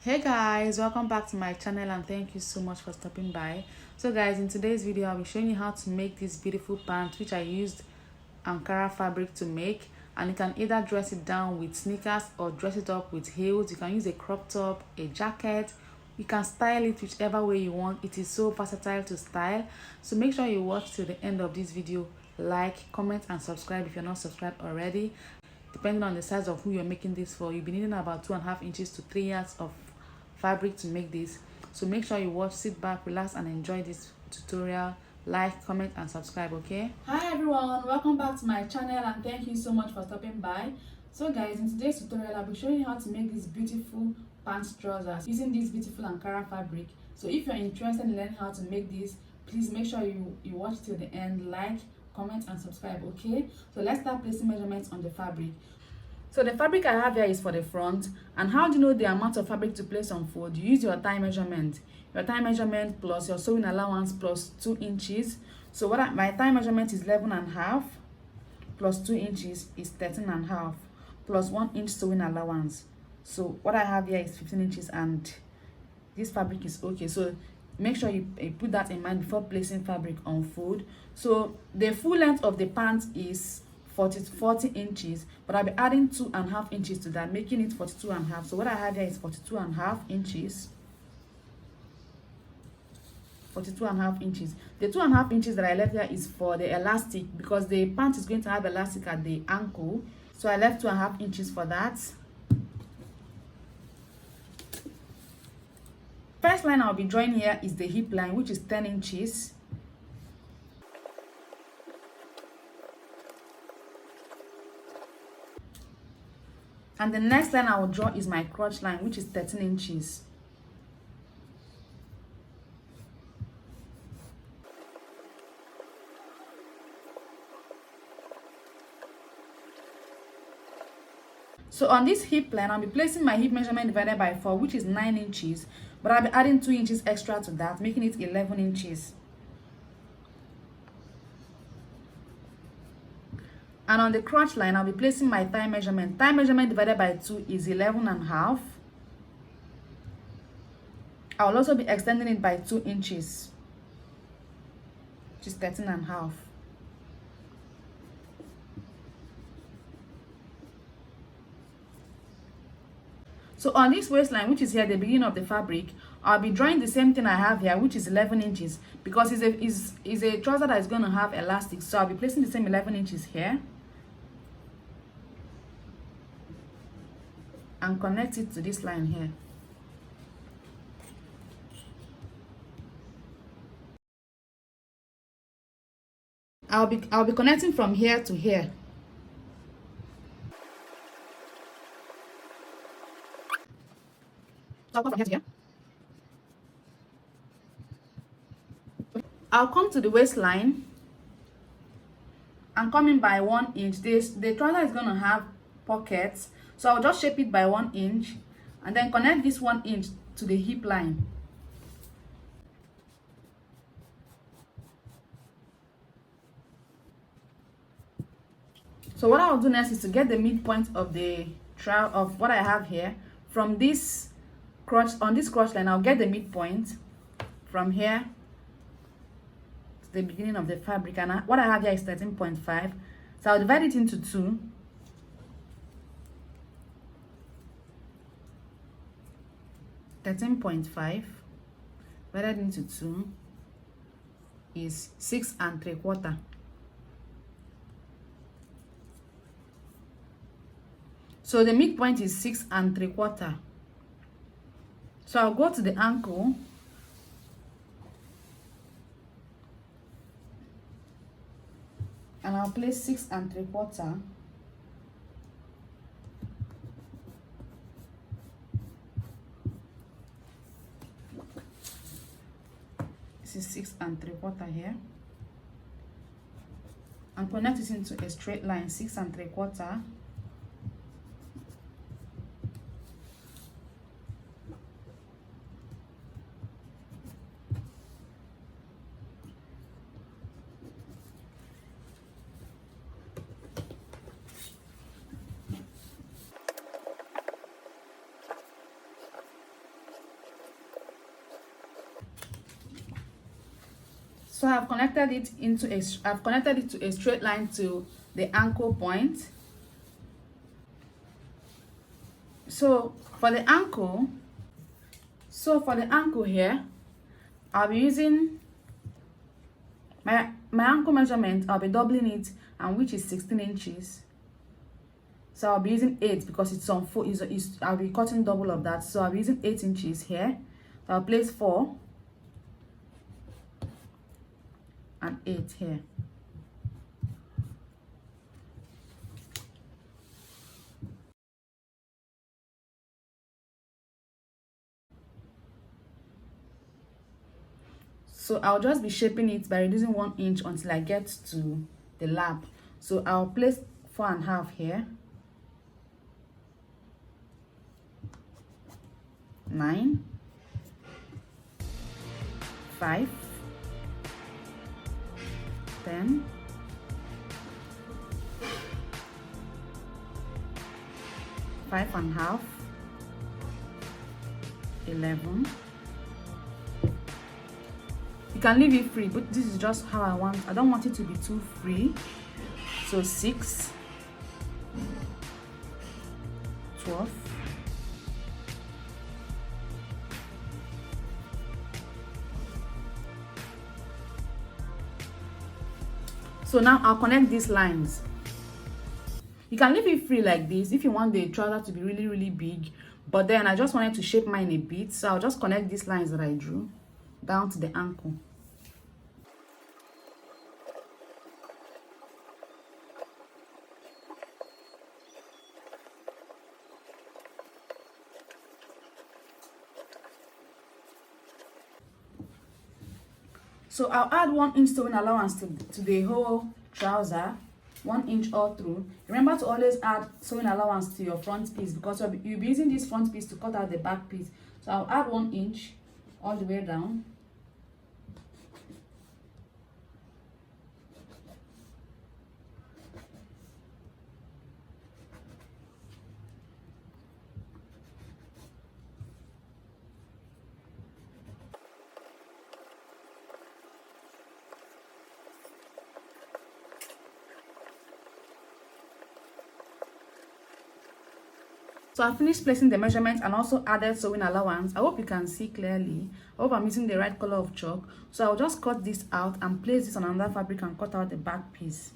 Hey guys, welcome back to my channel and thank you so much for stopping by. So guys, in today's video I'll be showing you how to make this beautiful pants which I used Ankara fabric to make, and you can either dress it down with sneakers or dress it up with heels. You can use a crop top, a jacket. You can style it whichever way you want. It is so versatile to style. So make sure you watch till the end of this video. Like, comment and subscribe if you're not subscribed already. Depending on the size of who you're making this for, you'll be needing about 2.5 inches to 3 yards of fabric to make this. So make sure you watch, sit back, relax and enjoy this tutorial. Like, comment and subscribe. Okay, hi everyone, welcome back to my channel and thank you so much for stopping by. So guys, in today's tutorial I'll be showing you how to make these beautiful pants trousers using this beautiful Ankara fabric. So if you're interested in learning how to make this, please make sure you watch till the end. Like, comment and subscribe. Okay, so let's start placing measurements on the fabric. So the fabric I have here is for the front. And how do you know the amount of fabric to place on fold? You use your thigh measurement. Your thigh measurement plus your sewing allowance plus 2 inches. So my thigh measurement is 11.5 plus 2 inches is 13.5 plus 1 inch sewing allowance. So what I have here is 15 inches and this fabric is okay. So make sure you put that in mind before placing fabric on fold. So the full length of the pants is 40 inches, but I'll be adding 2.5 inches to that, making it 42.5. So what I have here is 42.5 inches. 42.5 inches. The 2.5 inches that I left here is for the elastic because the pant is going to have elastic at the ankle. So I left 2.5 inches for that. First line I'll be drawing here is the hip line, which is 10 inches. And the next line I will draw is my crotch line, which is 13 inches. So on this hip line, I'll be placing my hip measurement divided by 4, which is 9 inches. But I'll be adding 2 inches extra to that, making it 11 inches. And on the crotch line, I'll be placing my thigh measurement. Thigh measurement divided by 2 is 11.5. I will also be extending it by 2 inches, which is 13.5. So on this waistline, which is here at the beginning of the fabric, I'll be drawing the same thing I have here, which is 11 inches, because it's a trouser that is going to have elastic. So I'll be placing the same 11 inches here and connect it to this line here. I'll be connecting from here to here. So I'll come from here to here. I'll come to the waistline and come in by 1 inch. The trouser is going to have pockets, so I'll just shape it by 1 inch and then connect this 1 inch to the hip line. So what I'll do next is to get the midpoint of of what I have here from this crotch. On this crotch line, I'll get the midpoint from here to the beginning of the fabric, and what I have here is 13.5. So I'll divide it into 2. (13.5) divided into 2 is 6 3/4. So the midpoint is 6 3/4. So I'll go to the ankle and I'll place 6 3/4. This is 6 3/4 here, and connect it into a straight line, 6 3/4. So I've connected it to a straight line to the ankle point. So for the ankle here, I'll be using my ankle measurement. I'll be doubling it, and which is 16 inches. So I'll be using 8 because it's on 4. I'll be cutting double of that. So I'll be using 8 inches here. So I'll place 4 and 8 here. So I'll just be shaping it by reducing 1 inch until I get to the lap. So I'll place 4.5 here, 9, 5, 10, 5.5, 11. You can leave it free, but this is just how I want. I don't want it to be too free. So 6, 12, 13. So now I'll connect these lines. You can leave it free like this if you want the trouser to be really big, but then I just wanted to shape mine a bit, so I'll just connect these lines that I drew down to the ankle. So I'll add 1 inch sewing allowance to the whole trouser, 1 inch all through. Remember to always add sewing allowance to your front piece because you'll be using this front piece to cut out the back piece. So I'll add 1 inch all the way down. So I finished placing the measurement and also added sewing allowance. I hope you can see clearly. I hope I'm using the right color of chalk. So I'll just cut this out and place this on another fabric and cut out the back piece.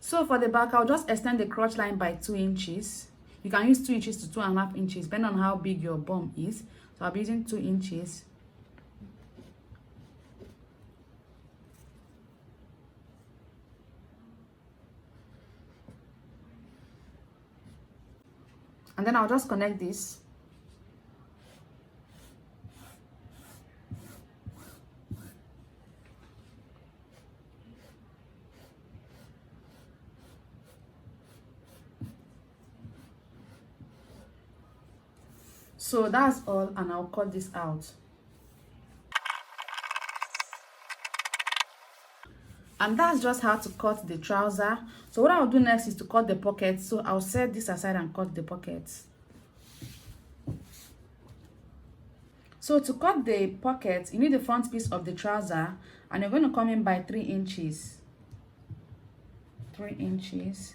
So for the back, I'll just extend the crotch line by 2 inches. You can use 2 inches to 2.5 inches, depending on how big your bum is. So I'll be using 2 inches. And then I'll just connect this. So that's all, and I'll cut this out. And that's just how to cut the trouser. So what I'll do next is to cut the pockets. So I'll set this aside and cut the pockets. So to cut the pockets, you need the front piece of the trouser, and you're going to come in by 3 inches. 3 inches.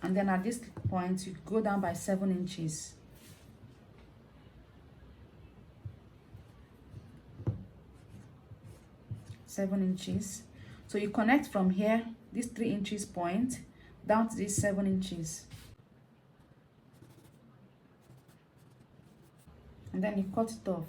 And then at this point, you go down by 7 inches. So you connect from here, this 3 inches point, down to this 7 inches. And then you cut it off.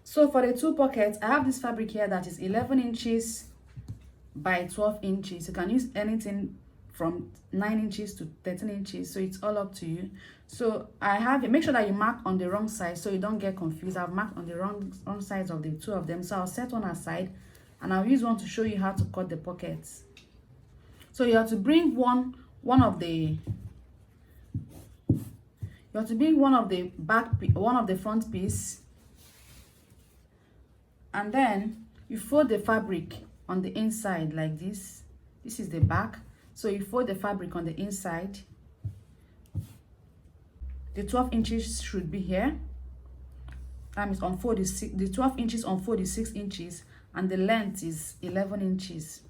So for the 2 pockets, I have this fabric here that is 11 inches by 12 inches. You can use anything from 9 inches to 13 inches, so it's all up to you. So I have it. Make sure that you mark on the wrong side so you don't get confused. I've marked on the wrong sides of the 2 of them, so I'll set one aside and I'll use one to show you how to cut the pockets. So you have to bring one of the front piece, and then you fold the fabric on the inside like this. This is the back, so you fold the fabric on the inside. The 12 inches should be here. That means unfold is the 12 inches unfold is 6 inches, and the length is 11 inches.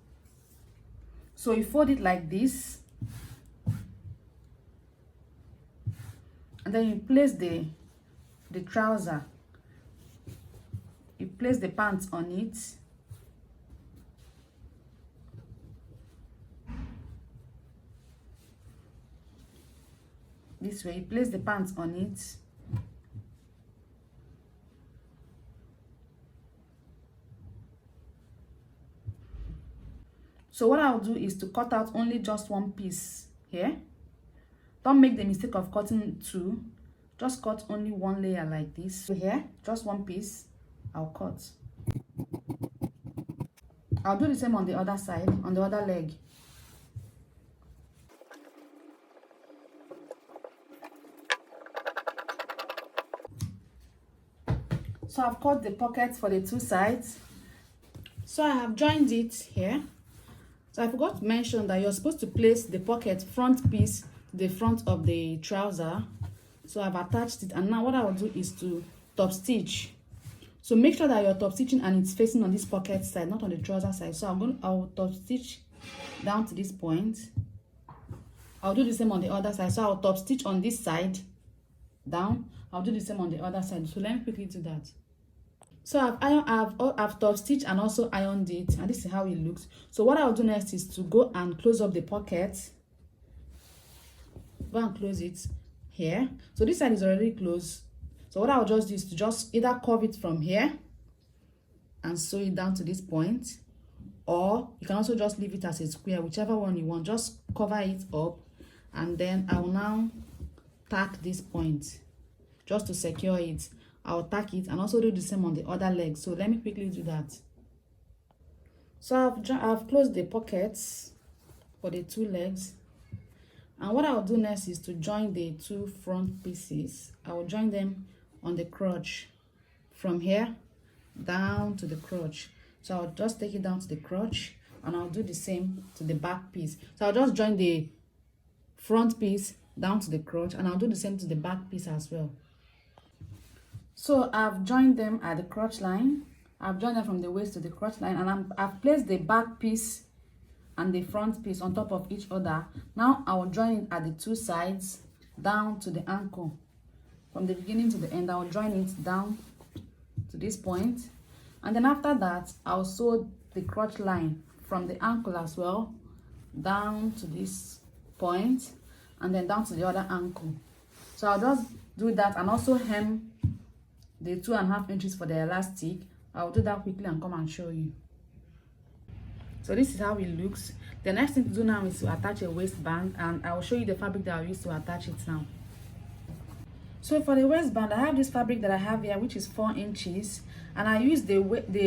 So you fold it like this, and then you place the trouser. You place the pants on it. This way, you place the pants on it. So what I'll do is to cut out only just one piece here. Don't make the mistake of cutting two. Just cut only one layer like this. So here, just one piece, I'll cut. I'll do the same on the other side, on the other leg. So I've cut the pockets for the two sides. So I have joined it here. So I forgot to mention that you're supposed to place the pocket front piece, the front of the trouser. So I've attached it, and now what I will do is to top stitch. So make sure that you're top stitching and it's facing on this pocket side, not on the trouser side. So I'll top stitch down to this point. I'll do the same on the other side. So I'll top stitch on this side down. I'll do the same on the other side. So let me quickly do that. So I've top stitched and also ironed it, and this is how it looks. So what I'll do next is to go and close up the pocket. Go and close it here. So this side is already closed. So what I'll just do is to just either curve it from here and sew it down to this point, or you can also just leave it as a square, whichever one you want. Just cover it up, and then I will now tack this point just to secure it. I'll tack it and also do the same on the other leg. So let me quickly do that. So I've closed the pockets for the two legs, and what I'll do next is to join the two front pieces. I will join them on the crotch from here down to the crotch. So I'll just take it down to the crotch, and I'll do the same to the back piece. So I'll just join the front piece down to the crotch, and I'll do the same to the back piece as well. So I've joined them at the crotch line. I've joined them from the waist to the crotch line, and I've placed the back piece and the front piece on top of each other. Now I will join it at the two sides down to the ankle. From the beginning to the end, I will join it down to this point, and then after that I'll sew the crotch line from the ankle as well down to this point, and then down to the other ankle. So I'll just do that, and also hem the 2.5 inches for the elastic. I'll do that quickly and come and show you. So this is how it looks. The next thing to do now is to attach a waistband, and I will show you the fabric that I use to attach it now. So for the waistband, I have this fabric that I have here, which is 4 inches, and I use the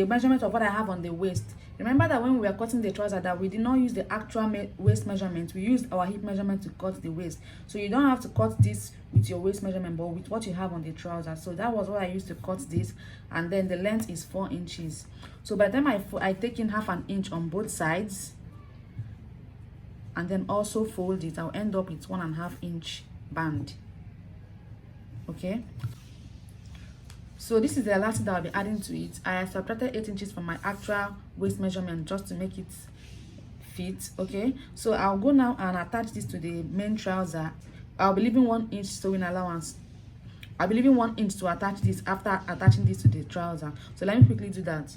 measurement of what I have on the waist. Remember that when we were cutting the trouser, that we did not use the actual waist measurement. We used our hip measurement to cut the waist. So you don't have to cut this with your waist measurement, but with what you have on the trouser. So that was what I used to cut this, and then the length is 4 inches. So by the time I take in 1/2 inch on both sides, and then also fold it, I'll end up with 1.5 inch band. Okay, so this is the elastic that I'll be adding to it. I have subtracted 8 inches from my actual waist measurement just to make it fit. Okay, so I'll go now and attach this to the main trouser. I'll be leaving 1 inch sewing allowance. I'll be leaving 1 inch to attach this after attaching this to the trouser. So let me quickly do that.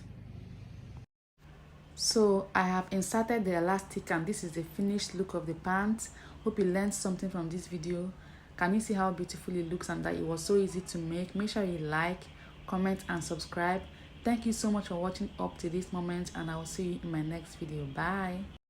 So I have inserted the elastic, and this is the finished look of the pants. Hope you learned something from this video. Can you see how beautiful it looks and that it was so easy to make? Make sure you like, comment, and subscribe. Thank you so much for watching up to this moment, and I will see you in my next video. Bye.